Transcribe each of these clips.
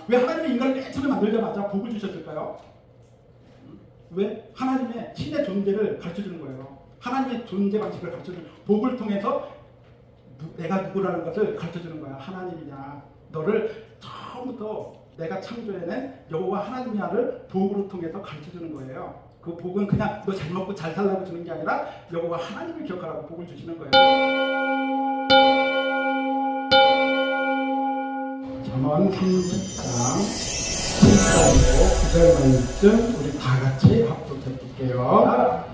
왜 하나님이 인간을 맨 처음에 만들자마자 복을 주셨을까요? 왜? 하나님의 신의 존재를 가르쳐주는 거예요. 하나님의 존재 방식을 가르쳐주는, 복을 통해서 내가 누구라는 것을 가르쳐주는 거야. 하나님이냐, 너를 처음부터 내가 창조해낸 여호와 하나님이야를 복으로 통해서 가르쳐주는 거예요. 그 복은 그냥 너 잘 먹고 잘 살라고 주는 게 아니라 여호와 하나님을 기억하라고 복을 주시는 거예요. 잠언 30장 7절로 9절말씀 우리 다 같이 합독해 볼게요.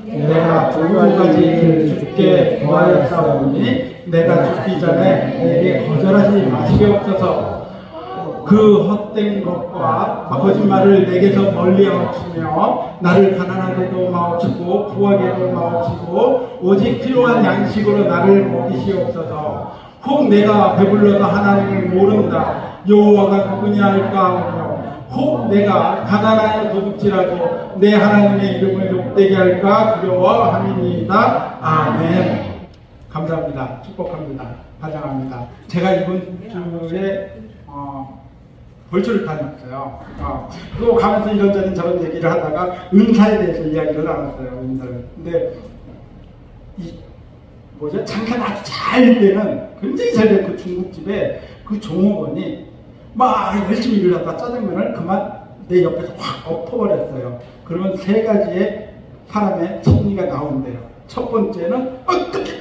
내가 두 가지 일을 주께 구하였사오니 내가 죽기 전에 내게 거절하지 마시옵소서. 그 헛된 것과 거짓말을 내게서 멀리 하옵시며 나를 가난하게도 마옵시고 부하게도 마옵시고 오직 필요한 양식으로 나를 먹이시옵소서. 혹 내가 배불러서 하나님을 모른다 여호와가 누구냐 할까 하며 혹 내가 가난하여 도둑질하고 내 하나님의 이름을 욕되게 할까 두려워함이니이다. 아멘. 감사합니다. 축복합니다. 환영합니다. 제가 이번 주에 벌초를 다녔어요. 또 가면서 이런저런 저런 얘기를 하다가 은사에 대해서 이야기를 나눴어요. 은사를. 근데 장사가 아주 잘 되는, 굉장히 잘 되는 그 중국집에 그 종업원이 막 열심히 일을 하다가 짜장면을 그만 내 옆에서 확 엎어버렸어요. 그러면 세 가지의 사람의 심리가 나온대요. 첫 번째는 어떻게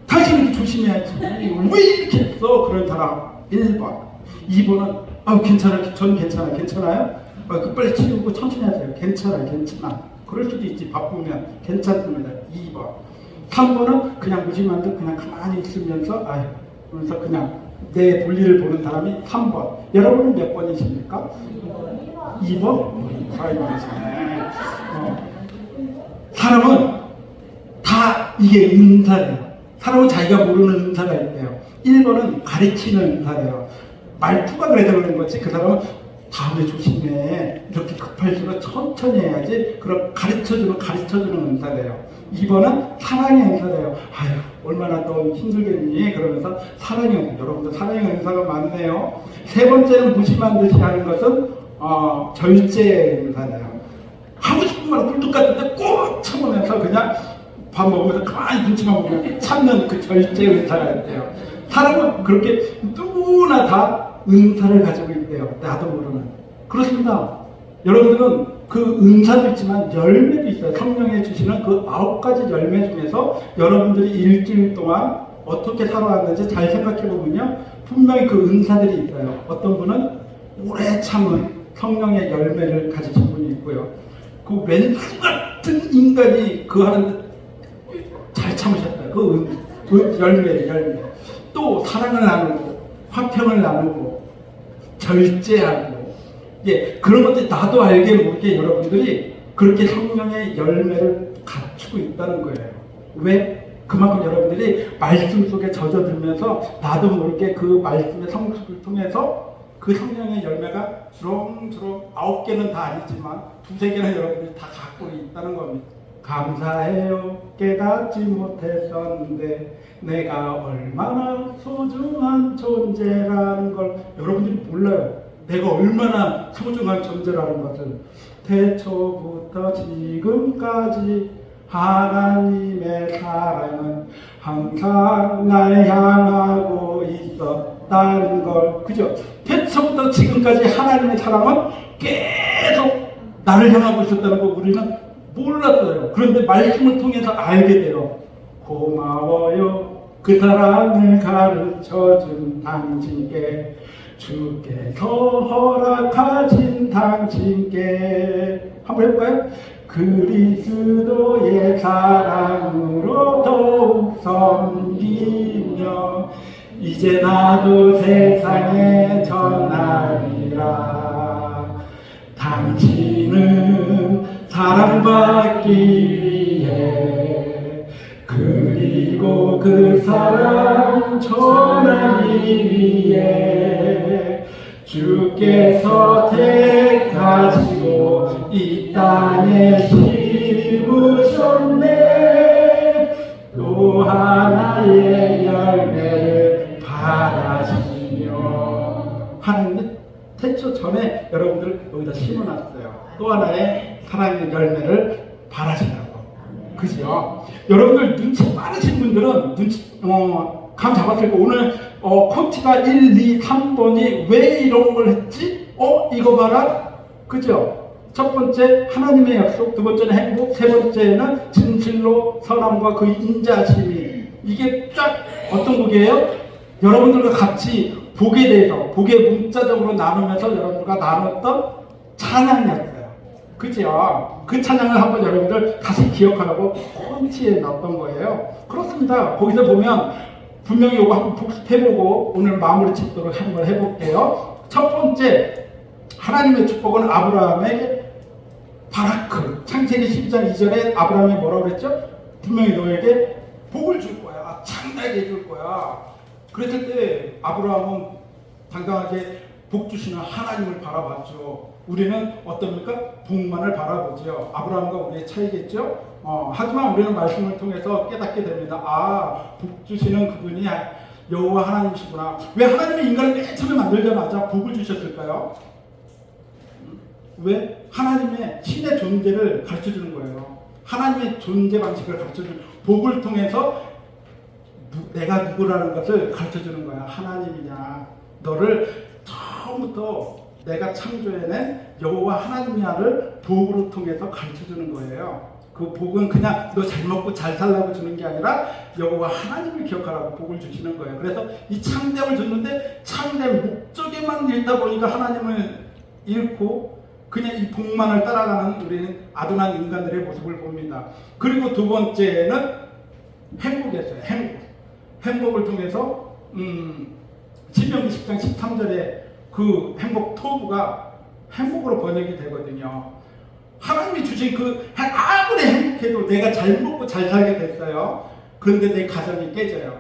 당신이 조심해야지 왜 이렇게 했어? 그런 사람 1번. 2번은 괜찮아, 전 괜찮아요? 빨리 치우고 천천히 하세요. 괜찮아. 그럴 수도 있지, 바쁘면. 괜찮습니다. 2번. 3번은 그냥 무심한 듯 그냥 가만히 있으면서 그러면서 그냥 내 볼일을 보는 사람이 3번. 여러분은 몇 번이십니까? 2번? 4번이시네. 사람은 다 이게 은사예요. 사람은 자기가 모르는 은사가 있대요. 1번은 가르치는 은사예요. 말투가 그래서 그런 거지. 그 사람은 다음에 조심해. 이렇게 급할수록 천천히 해야지. 그럼 가르쳐주는 은사래요. 2번은 사랑의 은사래요. 얼마나 더 힘들겠니? 그러면서 사랑의 은사. 여러분들 사랑의 은사가 많네요. 세 번째는 무심한 듯이 하는 것은 절제의 은사래요. 하고 싶은 말은 꿀뚝 같은데 꼭 참으면서 그냥 밥 먹으면서 가만히 눈치만 보면 참는 그 절제의 은사가 있대요. 사람은 그렇게 누구나 다 은사를 가지고 있대요. 나도 모르는. 그렇습니다. 여러분들은 그 은사도 있지만 열매도 있어요. 성령에 주시는 그 9가지 열매 중에서 여러분들이 일주일 동안 어떻게 살아왔는지 잘 생각해보면요, 분명히 그 은사들이 있어요. 어떤 분은 오래 참은 성령의 열매를 가지신 분이 있고요. 그 왼수 같은 인간이 그 하는데 잘 참으셨어요. 그 열매. 또 사랑을 나누고 화평을 나누고 절제하고, 그런 것들이 나도 알게 모르게 여러분들이 그렇게 성령의 열매를 갖추고 있다는 거예요. 왜? 그만큼 여러분들이 말씀 속에 젖어들면서 나도 모르게 그 말씀의 성숙을 통해서 그 성령의 열매가 주렁주렁 9개는 다 아니지만 2-3개는 여러분들이 다 갖고 있다는 겁니다. 감사해요. 깨닫지 못했었는데 내가 얼마나 소중한 존재라는 걸 여러분들이 몰라요. 내가 얼마나 소중한 존재라는 것을. 태초부터 지금까지 하나님의 사랑은 항상 날 향하고 있었다는 걸. 그죠? 태초부터 지금까지 하나님의 사랑은 계속 나를 향하고 있었다는 걸 우리는 몰랐어요. 그런데 말씀을 통해서 알게 돼요. 고마워요. 그 사랑을 가르쳐준 당신께, 주께서 허락하신 당신께. 한번 해볼까요? 그리스도의 사랑으로 더욱 섬기며 이제 나도 세상에 전하리라. 당신은 사랑받기 위해 그리고 그 사랑 전하기 위해 주께서 택하시고 이 땅에 심으셨네. 또 하나의 열매를 바라시며. 하나님은 태초 전에 여러분들 여기다 심어놨어요. 또 하나의 사랑의 열매를 바라시라고. 그죠? 여러분들 눈치 빠르신 분들은 감 잡았을 거. 오늘 코치가 1, 2, 3번이 왜 이런 걸 했지? 이거 봐라. 그죠? 첫 번째 하나님의 약속, 두 번째는 행복, 세 번째는 진실로 선함과 그 인자심이. 이게 쫙 어떤 곡이에요? 여러분들과 같이 복에 대해서, 복의 문자적으로 나누면서 여러분들과 나눴던 찬양이었어요. 그죠? 그 찬양을 한번 여러분들 다시 기억하라고 콘치에 넣었던 거예요. 그렇습니다. 거기서 보면 분명히 이거 한번 복습해보고 오늘 마무리 짓도록 한번 해볼게요. 첫 번째, 하나님의 축복은 아브라함에게 바라크. 창세기 12장 2절에 아브라함이 뭐라고 그랬죠? 분명히 너에게 복을 줄 거야. 창대하게 해줄 거야. 그랬을 때 아브라함은 당당하게 복 주시는 하나님을 바라봤죠. 우리는 어떻습니까? 복만을 바라보죠. 아브라함과 우리의 차이겠죠? 하지만 우리는 말씀을 통해서 깨닫게 됩니다. 복 주시는 그분이 여호와 하나님이시구나. 왜 하나님이 인간을 맨 처음에 만들자마자 복을 주셨을까요? 왜? 하나님의 신의 존재를 가르쳐주는 거예요. 하나님의 존재 방식을 가르쳐주는, 복을 통해서 내가 누구라는 것을 가르쳐주는 거야. 하나님이냐, 너를 처음부터 내가 창조해낸 여호와 하나님이야를 복으로 통해서 가르쳐주는 거예요. 그 복은 그냥 너 잘 먹고 잘 살라고 주는 게 아니라 여호와 하나님을 기억하라고 복을 주시는 거예요. 그래서 이 창대함을 줬는데 창대 목적에만 읽다 보니까 하나님을 잃고 그냥 이 복만을 따라가는 우리는 아둔한 인간들의 모습을 봅니다. 그리고 두 번째는 행복이었어요. 행복을 통해서 신명기 10장 13절에 그 행복 토부가 행복으로 번역이 되거든요. 하나님이 주신 아무리 행복해도 내가 잘 먹고 잘 살게 됐어요. 그런데 내 가정이 깨져요.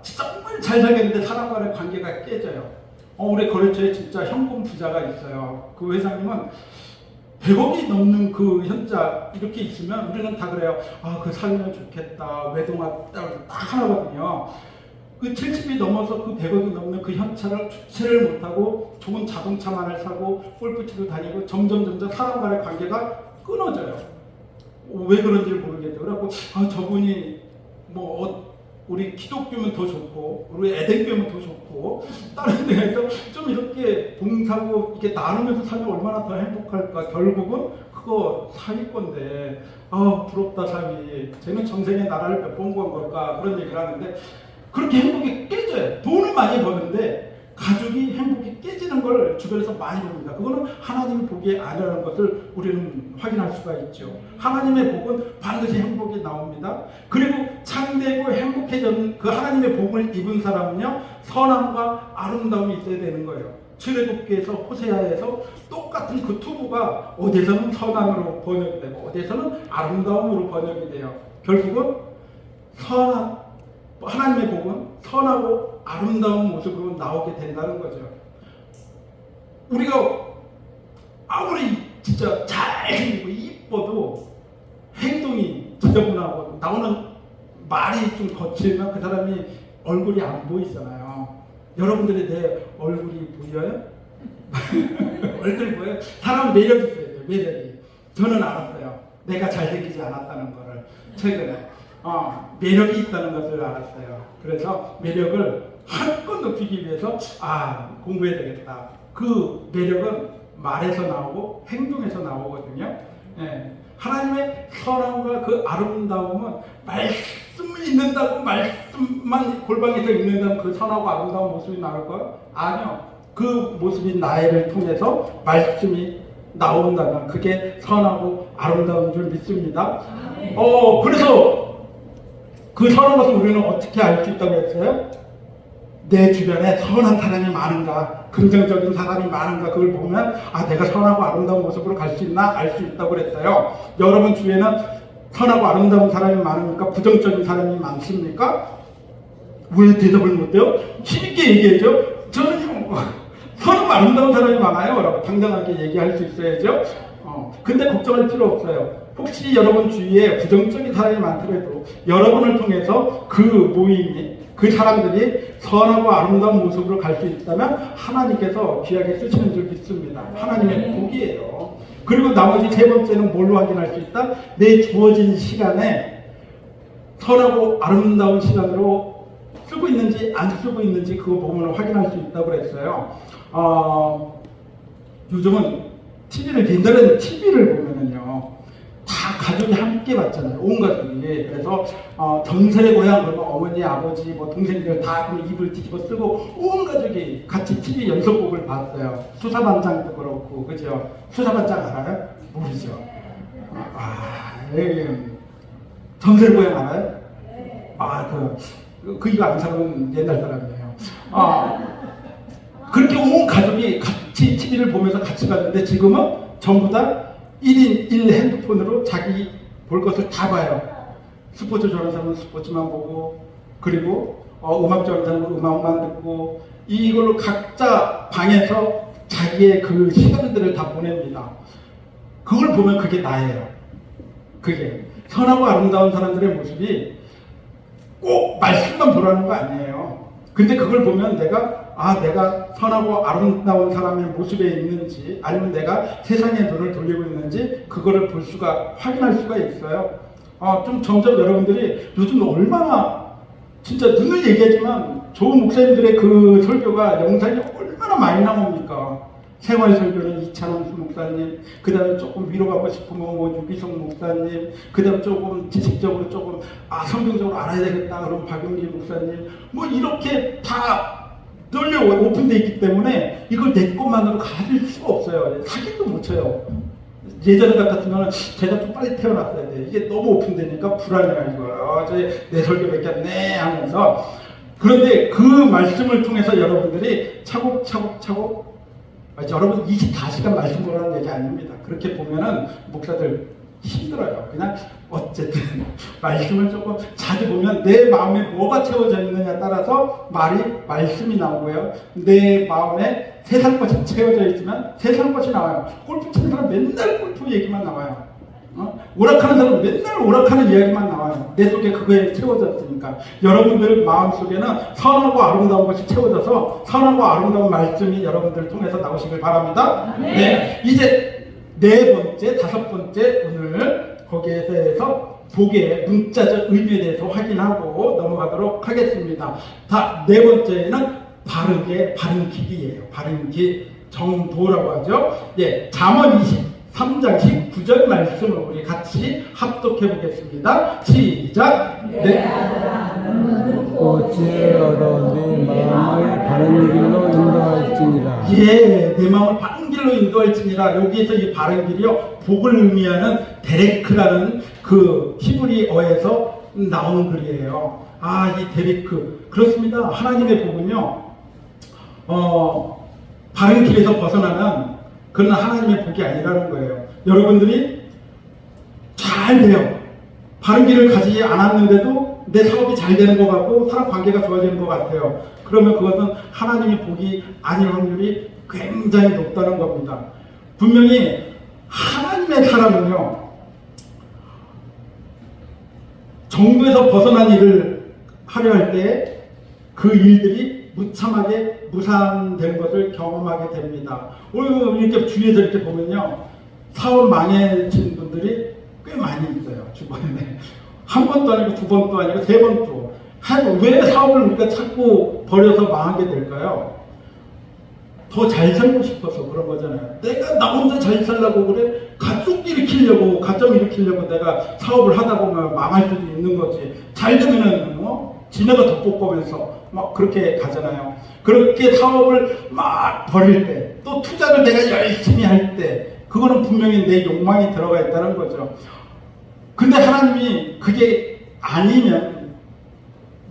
정말 잘 살겠는데 사람과의 관계가 깨져요. 우리 거래처에 진짜 현금 부자가 있어요. 그 회장님은 100억이 넘는 그 현자 이렇게 있으면 우리는 다 그래요. 그 살면 좋겠다. 외동화 딱 하나거든요. 그 70이 넘어서 그 100억이 넘는 그 현차를 주체를 못하고 좋은 자동차만을 사고 골프치러 다니고 점점 사람과의 관계가 끊어져요. 왜 그런지 모르겠죠. 그래갖고 저분이 우리 기독교면 더 좋고 우리 에덴교면 더 좋고 다른 데에서 좀 이렇게 봉사하고 이렇게 나누면서 살면 얼마나 더 행복할까. 결국은 그거 사위 건데 부럽다 사위. 쟤는 전생에 나라를 몇 번 구한 걸까. 그런 얘기를 하는데 그렇게 행복이 깨져요. 돈을 많이 버는데 가족이 행복이 깨지는 걸 주변에서 많이 봅니다. 그거는 하나님의 복이 아니라는 것을 우리는 확인할 수가 있죠. 하나님의 복은 반드시 행복이 나옵니다. 그리고 창대고 행복해진 그 하나님의 복을 입은 사람은요, 선함과 아름다움이 있어야 되는 거예요. 출애굽기에서 호세아에서 똑같은 그 투구가 어디서는 선함으로 번역이 되고 어디서는 아름다움으로 번역이 돼요. 결국은 하나님의 복은 선하고 아름다운 모습으로 나오게 된다는 거죠. 우리가 아무리 진짜 잘생기고 이뻐도 행동이 지저분하고 나오는 말이 좀 거칠면 그 사람이 얼굴이 안 보이잖아요. 여러분들이 내 얼굴이 보여요? 얼굴이 보여요? 사람 매력이 있어야 돼요. 매력이. 저는 알았어요. 내가 잘생기지 않았다는 거를 최근에. 매력이 있다는 것을 알았어요. 그래서 매력을 한껏 높이기 위해서 공부해야 되겠다. 그 매력은 말에서 나오고 행동에서 나오거든요. 하나님의 선함과 그 아름다움은 말씀을 읽는다고 말씀만 골방에서 읽는다면 그 선하고 아름다운 모습이 나올까요? 아니요. 그 모습이 나를 통해서 말씀이 나온다면 그게 선하고 아름다운 줄 믿습니다. 그래서 그 선한 것을 우리는 어떻게 알 수 있다고 했어요? 내 주변에 선한 사람이 많은가, 긍정적인 사람이 많은가, 그걸 보면 내가 선하고 아름다운 모습으로 갈 수 있나 알 수 있다고 그랬어요. 여러분 주위에는 선하고 아름다운 사람이 많습니까? 부정적인 사람이 많습니까? 왜 대답을 못해요? 힘있게 얘기해죠. 저는요, 선하고 아름다운 사람이 많아요. 라고 당당하게 얘기할 수 있어야죠. 근데 걱정할 필요 없어요. 혹시 여러분 주위에 부정적인 사람이 많더라도 여러분을 통해서 그 모임이 그 사람들이 선하고 아름다운 모습으로 갈 수 있다면 하나님께서 귀하게 쓰시는 줄 믿습니다. 하나님의 복이에요. 그리고 나머지 세 번째는 뭘로 확인할 수 있다? 내 주어진 시간에 선하고 아름다운 시간으로 쓰고 있는지 안 쓰고 있는지 그거 보면 확인할 수 있다고 그랬어요. 요즘은 TV를, 옛날에는 TV를 보면은요, 다 가족이 함께 봤잖아요. 온 가족이. 그래서 전설의 고향 그러면 어머니, 아버지, 뭐 동생들 다 그냥 입을 뒤집어 쓰고 온 가족이 같이 TV 연속곡을 봤어요. 수사반장도 그렇고, 그죠? 수사반장 알아요? 모르죠? 전설의 고향 알아요? 이거 아는 사람은 옛날 사람이에요. 그렇게 온 가족이 같이 TV를 보면서 같이 봤는데 지금은 전부 다 1인 1 핸드폰으로 자기 볼 것을 다 봐요. 스포츠 좋아하는 사람은 스포츠만 보고, 그리고 음악 좋아하는 사람은 음악만 듣고, 이걸로 각자 방에서 자기의 그 시간들을 다 보냅니다. 그걸 보면 그게 나예요. 그게 선하고 아름다운 사람들의 모습이 꼭 말씀만 보라는 거 아니에요. 근데 그걸 보면 내가 선하고 아름다운 사람의 모습에 있는지, 아니면 내가 세상의 눈을 돌리고 있는지, 그거를 확인할 수가 있어요. 좀 점점 여러분들이 요즘 얼마나, 진짜 눈을 얘기하지만 좋은 목사님들의 그 설교가 영상이 얼마나 많이 나옵니까? 생활 설교는 이찬원 목사님, 그 다음에 조금 위로받고 싶으면 유기성 목사님, 그 다음에 조금 지식적으로 조금 성경적으로 알아야 되겠다 그럼 박용기 목사님, 뭐 이렇게 다 널려 오픈되어 있기 때문에 이걸 내 것만으로 가질 수가 없어요. 사기도 못 쳐요. 예전에 같았으면 제가 좀 빨리 태어났어야 돼. 이게 너무 오픈되니까 불안해요. 이거 내 설교 뵙겠네 하면서. 그런데 그 말씀을 통해서 여러분들이 차곡차곡 여러분 24시간 말씀 보라는 얘기 아닙니다. 그렇게 보면은 목사들 힘들어요. 그냥 어쨌든 말씀을 조금 자주 보면 내 마음에 뭐가 채워져 있느냐에 따라서 말씀이 나오고요. 내 마음에 세상 것이 채워져 있지만 세상 것이 나와요. 골프 치는 사람 맨날 골프 얘기만 나와요. 오락하는 사람 맨날 오락하는 이야기만 나와요. 내 속에 그거에 채워졌으니까. 여러분들 마음속에는 선하고 아름다운 것이 채워져서 선하고 아름다운 말씀이 여러분들을 통해서 나오시길 바랍니다. 네. 이제 네 번째, 다섯 번째 오늘 거기에 대해서 복의 문자적 의미에 대해서 확인하고 넘어가도록 하겠습니다. 네 번째는 바른 길이에요. 바른 길, 정도라고 하죠. 예, 잠언 23장 19절 말씀을 우리 같이 합독해 보겠습니다. 시작. 네. 지혜를 얻어 내 마음을 바른 길로 인도할지니라. 예, 내 마음을 바른 길로 인도할지니라. 여기에서 이 바른 길이요, 복을 의미하는 데레크라는 그 히브리어에서 나오는 글이에요. 이 데레크. 그렇습니다. 하나님의 복은요, 바른 길에서 벗어나면 그건 하나님의 복이 아니라는 거예요. 여러분들이 잘 돼요. 바른 길을 가지지 않았는데도 내 사업이 잘 되는 것 같고 사람 관계가 좋아지는 것 같아요. 그러면 그것은 하나님의 복이 아닐 확률이 굉장히 높다는 겁니다. 분명히 하나님의 사람은요, 정도에서 벗어난 일을 하려 할 때 그 일들이 무참하게 무산되는 것을 경험하게 됩니다. 오늘 이렇게 주위에서 이렇게 보면요, 사업 망해진 분들이 꽤 많이 있어요. 주변에 한 번도 아니고 두 번도 아니고 세 번도. 왜 사업을 우리가 자꾸 버려서 망하게 될까요? 더 잘 살고 싶어서 그런 거잖아요. 내가 나 혼자 잘 살려고 그래? 가정 일으키려고 내가 사업을 하다 보면 망할 수도 있는 거지. 잘 되면은 지네가 덕복보면서 막 그렇게 가잖아요. 그렇게 사업을 막 벌일 때, 또 투자를 내가 열심히 할 때, 그거는 분명히 내 욕망이 들어가 있다는 거죠. 근데 하나님이 그게 아니면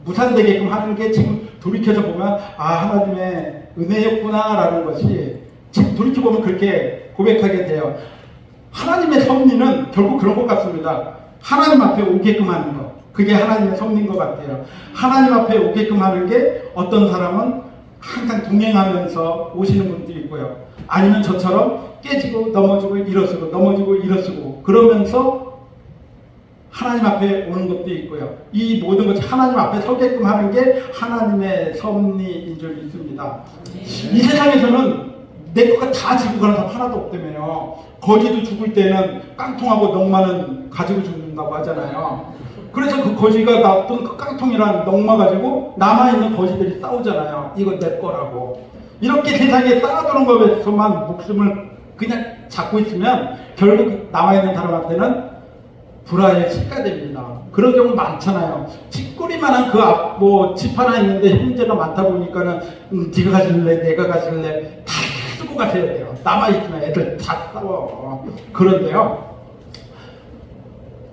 무산되게끔 하는 게 지금 돌이켜서 보면 하나님의 은혜였구나라는 것이 지금 돌이켜보면 그렇게 고백하게 돼요. 하나님의 섭리는 결국 그런 것 같습니다. 하나님 앞에 오게끔 하는 것, 그게 하나님의 섭리인 것 같아요. 하나님 앞에 오게끔 하는 게 어떤 사람은 항상 동행하면서 오시는 분들이 있고요. 아니면 저처럼 깨지고 넘어지고 일어서고 넘어지고 일어서고 그러면서 하나님 앞에 오는 것도 있고요. 이 모든 것이 하나님 앞에 서게끔 하는 게 하나님의 섭리인 줄 믿습니다. 이 세상에서는 내 거가 다 지고 가는 사람 하나도 없다며요. 거지도 죽을 때는 깡통하고 넉마는 가지고 죽는다고 하잖아요. 그래서 그 거지가 놔둔 그 깡통이란 넉마 가지고 남아있는 거지들이 싸우잖아요. 이거 내 거라고. 이렇게 세상에 쌓아두는 것에서만 목숨을 그냥 잡고 있으면 결국 남아있는 사람한테는 불화의 식가 됩니다. 그런 경우 많잖아요. 쥐꼬리만한 집 하나 있는데 형제가 많다 보니까는 네가 가질래 내가 가질래 다 쓰고 가셔야 돼요. 남아있으면 애들 다 싸워. 그런데요,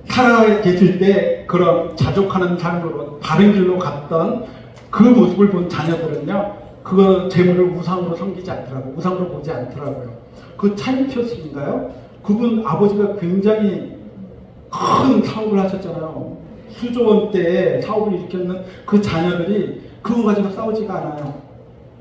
살아 계실 때 그런 자족하는 삶으로 바른 길로 갔던 그 모습을 본 자녀들은요, 그 재물을 우상으로 섬기지 않더라고요. 우상으로 보지 않더라고요. 그 차인표스인가요? 그분 아버지가 굉장히 큰 사업을 하셨잖아요. 수조원 때 사업을 일으켰는 그 자녀들이 그거 가지고 싸우지가 않아요.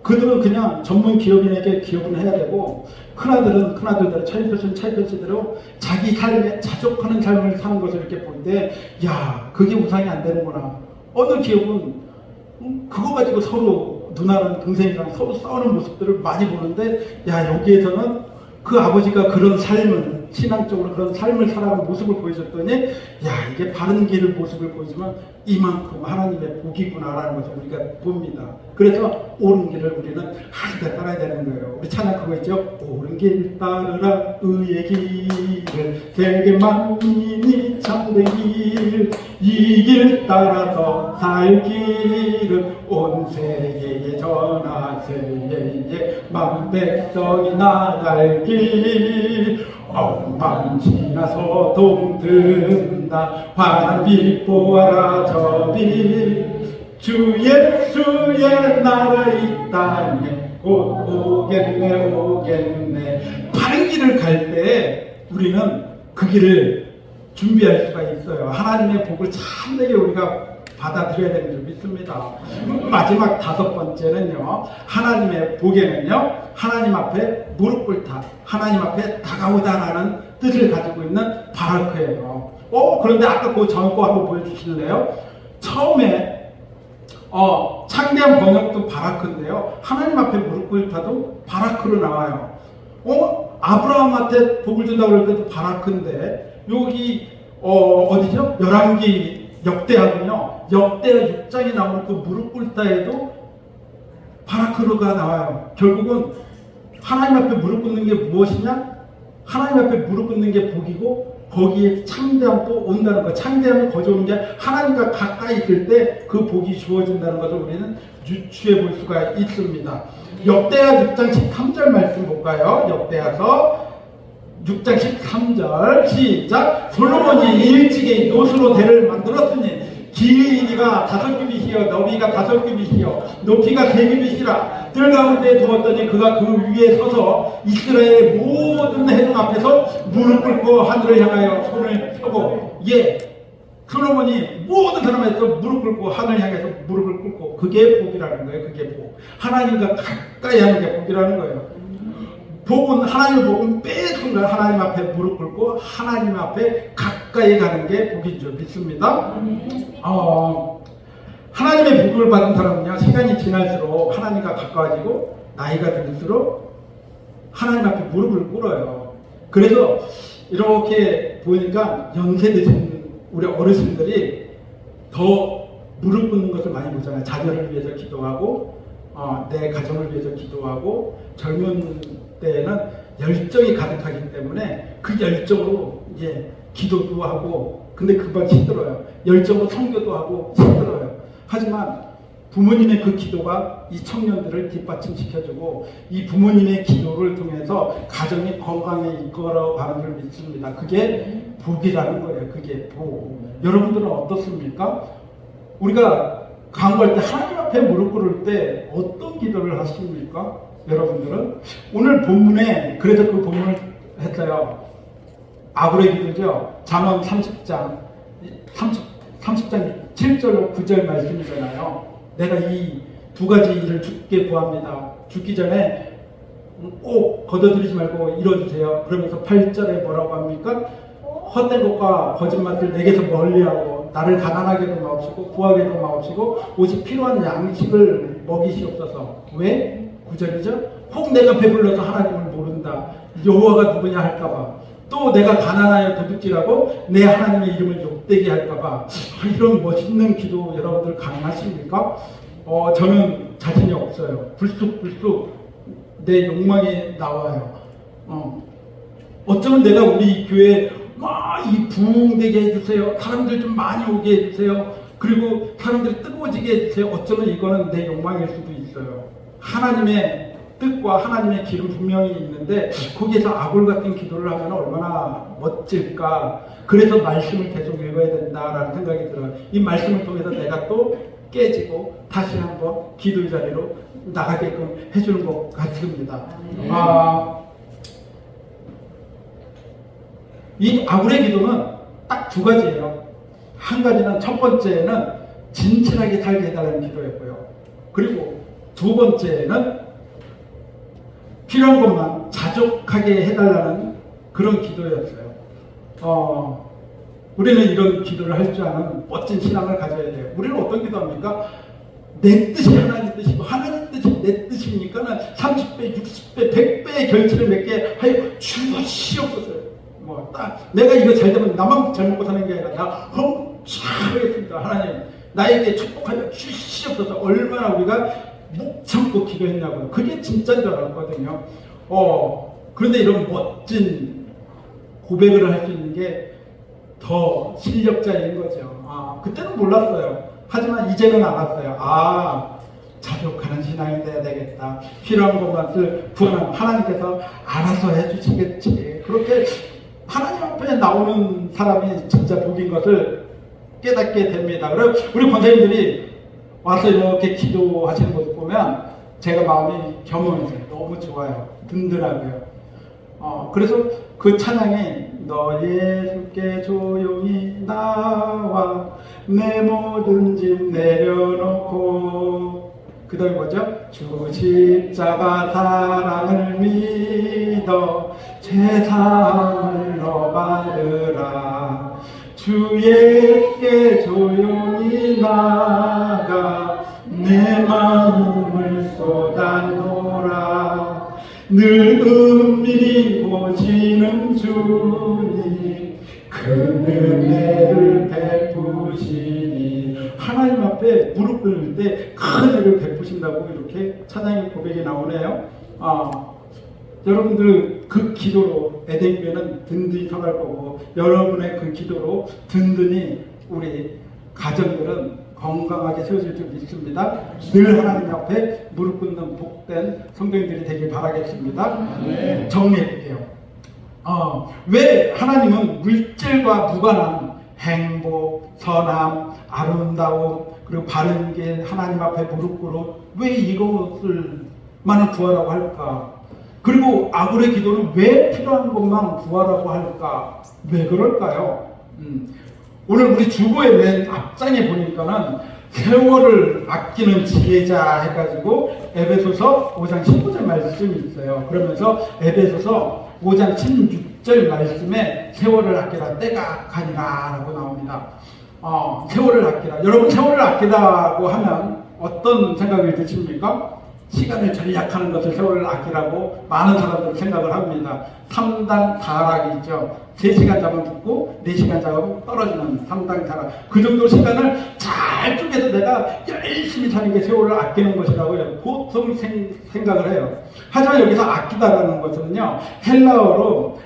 그들은 그냥 전문 기업인에게 기업을 해야 되고, 큰아들은 큰아들대로, 차인표스는 차인표스대로 자기 삶에 자족하는 삶을 사는 것을 이렇게 볼 때, 야, 그게 우상이 안 되는구나. 어느 기업은 그거 가지고 서로 누나랑 동생이랑 서로 싸우는 모습들을 많이 보는데, 야, 여기에서는 그 아버지가 그런 삶을, 신앙적으로 그런 삶을 살아가는 모습을 보여줬더니, 야, 이게 바른 길을 모습을 보이지만 이만큼 하나님의 복이구나라는 것을 우리가 봅니다. 그래서 옳은 길을 우리는 하나님께 따라야 되는 거예요. 우리 찬양 그거 있죠? 옳은 길 따르라 의의 길을, 세계 만민이 참된 길, 이 길 따라서 살 길을 온 세계에 전하세요. 만 백성이 나갈 길, 엉망지나서 동든다. 환비 보아라 저비, 주 예수의 나라 이 땅에 곧 오겠네 오겠네. 바른 길을 갈 때 우리는 그 길을 준비할 수가 있어요. 하나님의 복을 참되게 우리가 받아들여야 되는 줄 믿습니다. 마지막 5번째는요, 하나님의 복에는요, 하나님 앞에 무릎 꿇다, 하나님 앞에 다가오다라는 뜻을 가지고 있는 바라크예요. 그런데 아까 그 전 거 한번 보여주실래요? 처음에 창대한 번역도 바라크인데요, 하나님 앞에 무릎 꿇다도 바라크로 나와요. 아브라함한테 복을 준다고 그럴 때도 바라크인데, 여기 어디죠? 열왕기 역대하군요. 역대 6장에 나오는 그 무릎 꿇다에도 바라크로가 나와요. 결국은 하나님 앞에 무릎 꿇는 게 무엇이냐? 하나님 앞에 무릎 꿇는 게 복이고, 거기에 창대함도 온다는 거. 창대함이 거저오는 게 하나님과 가까이 있을 때 그 복이 주어진다는 것을 우리는 유추해 볼 수가 있습니다. 역대하 6장 13절 말씀 볼까요? 역대하서 6장 13절 시작. 솔로몬이 일찍이 노수로 대를 만들었으니 길이가 5규빗이요 너비가 5규빗이요 높이가 3규빗이라 뜰 가운데 두었더니 그가 그 위에 서서 이스라엘의 모든 회중 앞에서 무릎 꿇고 하늘을 향하여 손을 펴고, 솔로몬이 모든 사람에서 무릎 꿇고 하늘 향해서 무릎을 꿇고, 그게 복이라는 거예요. 그게 복. 하나님과 가까이 하는 게 복이라는 거예요. 복은, 하나님의 복은 빼순간 하나님 앞에 무릎 꿇고 하나님 앞에 가까이 가는 게 복인 줄 믿습니다. 하나님의 복을 받은 사람은요, 시간이 지날수록 하나님과 가까워지고 나이가 들수록 하나님 앞에 무릎을 꿇어요. 그래서 이렇게 보니까 연세 드신 우리 어르신들이 더 무릎 꿇는 것을 많이 보잖아요. 자녀를 위해서 기도하고, 내 가정을 위해서 기도하고, 젊은 때는 열정이 가득하기 때문에 그 열정으로 기도도 하고, 근데 금방 힘들어요. 열정으로 선교도 하고 힘들어요. 하지만 부모님의 그 기도가 이 청년들을 뒷받침시켜주고, 이 부모님의 기도를 통해서 가정이 건강에 이끌어가는 줄 믿습니다. 그게 복이라는 거예요. 그게 복. 여러분들은 어떻습니까? 우리가 간구할 때, 하나님 앞에 무릎 꿇을 때 어떤 기도를 하십니까? 여러분들은? 오늘 본문에, 그래서 그 본문을 했어요. 아굴의 기도죠. 잠언 30장 7절 9절 말씀이잖아요. 내가 이 2가지 일을 주께 구합니다. 죽기 전에 꼭 거둬들이지 말고 이뤄주세요. 그러면서 8절에 뭐라고 합니까? 헛된 것과 거짓말을 내게서 멀리하고 나를 가난하게도 마옵시고 부하게도 마옵시고 오직 필요한 양식을 먹이시옵소서. 왜? 9절이죠. 혹 내가 배불러서 하나님을 모른다. 여호와가 누구냐 할까봐. 또 내가 가난하여 도둑질하고 내 하나님의 이름을 욕되게 할까봐. 이런 멋있는 기도 여러분들 가능하십니까? 저는 자신이 없어요. 불쑥불쑥 내 욕망이 나와요. 어쩌면 내가 우리 교회에 이 부흥되게 해주세요. 사람들 좀 많이 오게 해주세요. 그리고 사람들이 뜨거워지게 해주세요. 어쩌면 이거는 내 욕망일 수도 있어요. 하나님의 뜻과 하나님의 길은 분명히 있는데 거기에서 아굴 같은 기도를 하면 얼마나 멋질까. 그래서 말씀을 계속 읽어야 된다라는 생각이 들어요. 이 말씀을 통해서 내가 또 깨지고 다시 한번 기도의 자리로 나가게끔 해주는 것 같습니다. 이 아굴의 기도는 딱 두 가지예요. 한 가지는 첫 번째는 진실하게 살게 해달라는 기도였고요. 그리고 두 번째는 필요한 것만 자족하게 해달라는 그런 기도였어요. 우리는 이런 기도를 할 줄 아는 멋진 신앙을 가져야 돼요. 우리는 어떤 기도합니까? 내 뜻이 하나님 뜻이고 하나님 뜻이 내 뜻이니까는 30배, 60배, 100배의 결실을 맺게 하여 주시옵소서. 내가 이거 잘 되면 나만 잘 먹고 사는 게 아니라 나 험차하겠습니다. 하나님 나에게 축복하여 주시옵소서. 얼마나 우리가 목 참고 기도했냐고요. 그게 진짜인 줄 알았거든요. 그런데 이런 멋진 고백을 할 수 있는 게 더 실력자인 거죠. 그때는 몰랐어요. 하지만 이제는 알았어요. 자족하는 신앙이 돼야 되겠다. 필요한 것만을 구하는 하나님께서 알아서 해주시겠지. 그렇게 하나님 앞에 나오는 사람이 진짜 복인 것을 깨닫게 됩니다. 그리고 우리 권사님들이 와서 이렇게 기도하시는 모습 보면 제가 마음이 겸허해져요. 너무 좋아요. 든든하고요. 그래서 그 찬양이 너 예수께 조용히 나와 내 모든 짐 내려놓고 그 다음에 뭐죠? 주 십자가 사랑을 믿어 죄사함을 너 받으라. 주에게 조용히 나가 내 마음을 쏟아놓으라. 늘 은밀히 보시는 주님 그 은혜를 베푸시니. 하나님 앞에 무릎 꿇을 때 큰 은혜를 베푸신다고 이렇게 찬양의 고백이 나오네요. 여러분들 그 기도로 에덴교회는 든든히 서갈 거고 여러분의 그 기도로 든든히 우리 가정들은 건강하게 세워질 줄 믿습니다. 늘 하나님 앞에 무릎 꿇는 복된 성도님들이 되길 바라겠습니다. 정리해볼게요. 왜 하나님은 물질과 무관한 행복, 선함, 아름다움, 그리고 바른 길, 하나님 앞에 무릎 꿇어 왜 이것을만 구하라고 할까? 그리고 아굴의 기도는 왜 필요한 것만 구하라고 할까? 왜 그럴까요? 오늘 우리 주보의 맨 앞장에 보니까는 세월을 아끼는 지혜자 해가지고 에베소서 5장 15절 말씀이 있어요. 그러면서 에베소서 5장 16절 말씀에 세월을 아끼라 때가 가니라 라고 나옵니다. 세월을 아끼라. 여러분 세월을 아끼다고 하면 어떤 생각이 드십니까? 시간을 절약하는 것을 세월을 아끼라고 많은 사람들은 생각을 합니다. 3단 타락이 있죠. 3시간 자면 붙고 4시간 자면 떨어지는 3단 타락. 그 정도 시간을 잘 쪼개서 내가 열심히 사는 게 세월을 아끼는 것이라고 보통 생각을 해요. 하지만 여기서 아끼다라는 것은요, 헬라어로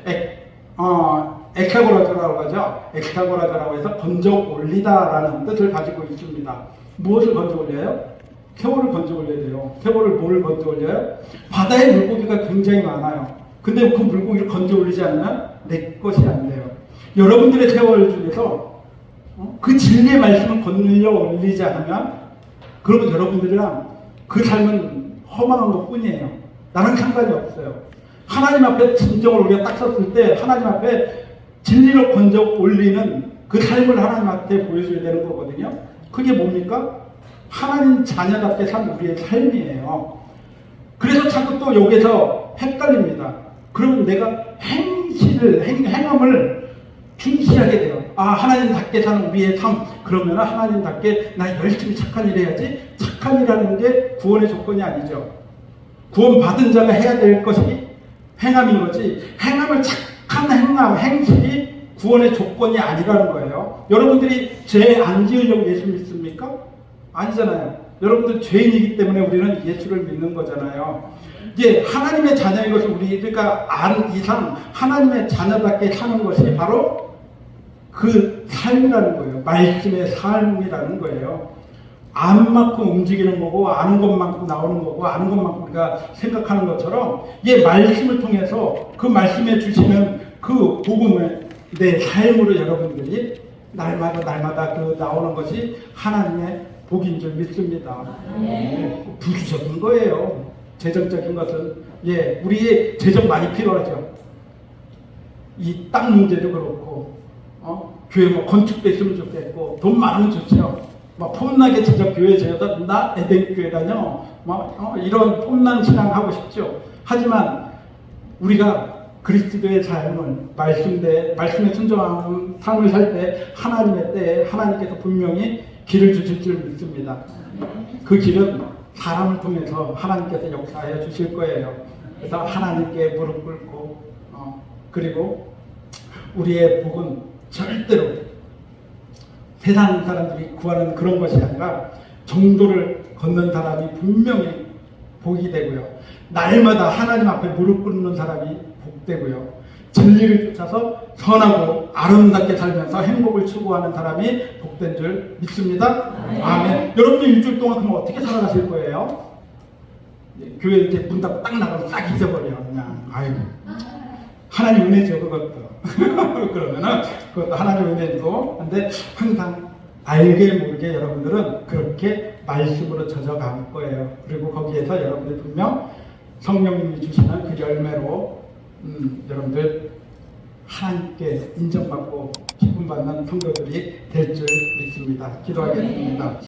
엑사고라자라고 하죠. 엑사고라자라고 해서 건져 올리다라는 뜻을 가지고 있습니다. 무엇을 건져 올려요? 세월을 건져 올려야 돼요. 세월을 뭐를 건져 올려요? 바다에 물고기가 굉장히 많아요. 근데 그 물고기를 건져 올리지 않으면 내 것이 안 돼요. 여러분들의 세월 중에서 그 진리의 말씀을 건져 올리지 않으면 그러면 여러분들이랑 그 삶은 허망한 것 뿐이에요. 나랑 상관이 없어요. 하나님 앞에 진정을 우리가 딱 섰을 때 하나님 앞에 진리로 건져 올리는 그 삶을 하나님 앞에 보여줘야 되는 거거든요. 그게 뭡니까? 하나님 자녀답게 산 우리의 삶이에요. 그래서 자꾸 또 여기서 헷갈립니다. 그러면 내가 행함을 충실하게 돼요. 아, 하나님답게 사는 우리의 삶. 그러면 하나님답게 나 열심히 착한 일 해야지. 착한 일하는 게 구원의 조건이 아니죠. 구원받은 자가 해야 될 것이 행함인 거지. 행함을 착한 행함, 행실이 구원의 조건이 아니라는 거예요. 여러분들이 죄 안 지으려고 예수 믿습니까? 아니잖아요. 여러분들 죄인이기 때문에 우리는 예수를 믿는 거잖아요. 이제 하나님의 자녀인 것을 우리가 안 이상 하나님의 자녀답게 사는 것이 바로 그 삶이라는 거예요. 말씀의 삶이라는 거예요. 안만큼 움직이는 거고 아는 것만큼 나오는 거고 아는 것만큼 우리가 생각하는 것처럼 이 말씀을 통해서 그 말씀에 주시는 그 복음을 내 삶으로 여러분들이 날마다 그 나오는 것이 하나님의 복인 줄 믿습니다. 부수적인 거예요. 재정적인 것은 우리의 재정 많이 필요하죠. 이 땅 문제도 그렇고 교회 뭐 건축도 있으면 좋겠고 돈 많으면 좋죠. 막 폼나게 진짜 교회 제가 나 에덴 교회 다녀 이런 폼난 신앙 하고 싶죠. 하지만 우리가 그리스도의 삶을 말씀에 순종하는 삶을 살 때 하나님의 때에 하나님께서 분명히 길을 주실 줄 믿습니다. 그 길은 사람을 통해서 하나님께서 역사하여 주실 거예요. 그래서 하나님께 무릎 꿇고 그리고 우리의 복은 절대로 세상 사람들이 구하는 그런 것이 아니라 정도를 걷는 사람이 분명히 복이 되고요. 날마다 하나님 앞에 무릎 꿇는 사람이 복되고요. 진리를 쫓아서 선하고 아름답게 살면서 행복을 추구하는 사람이 복된 줄 믿습니다. 아멘. 여러분들 일주일 동안 그럼 어떻게 살아가실 거예요? 교회 이제 문 닫고 딱 나가면 싹 잊어버려. 그냥 아이고 하나님 은혜죠 그것도. 그러면은 그것도 하나님 은혜고. 근데 항상 알게 모르게 여러분들은 그렇게 말씀으로 젖어갈 거예요. 그리고 거기에서 여러분들 분명 성령님이 주시는 그 열매로 여러분들 하나님께 인정받고 기쁨받는 성도들이 될 줄 믿습니다. 기도하겠습니다.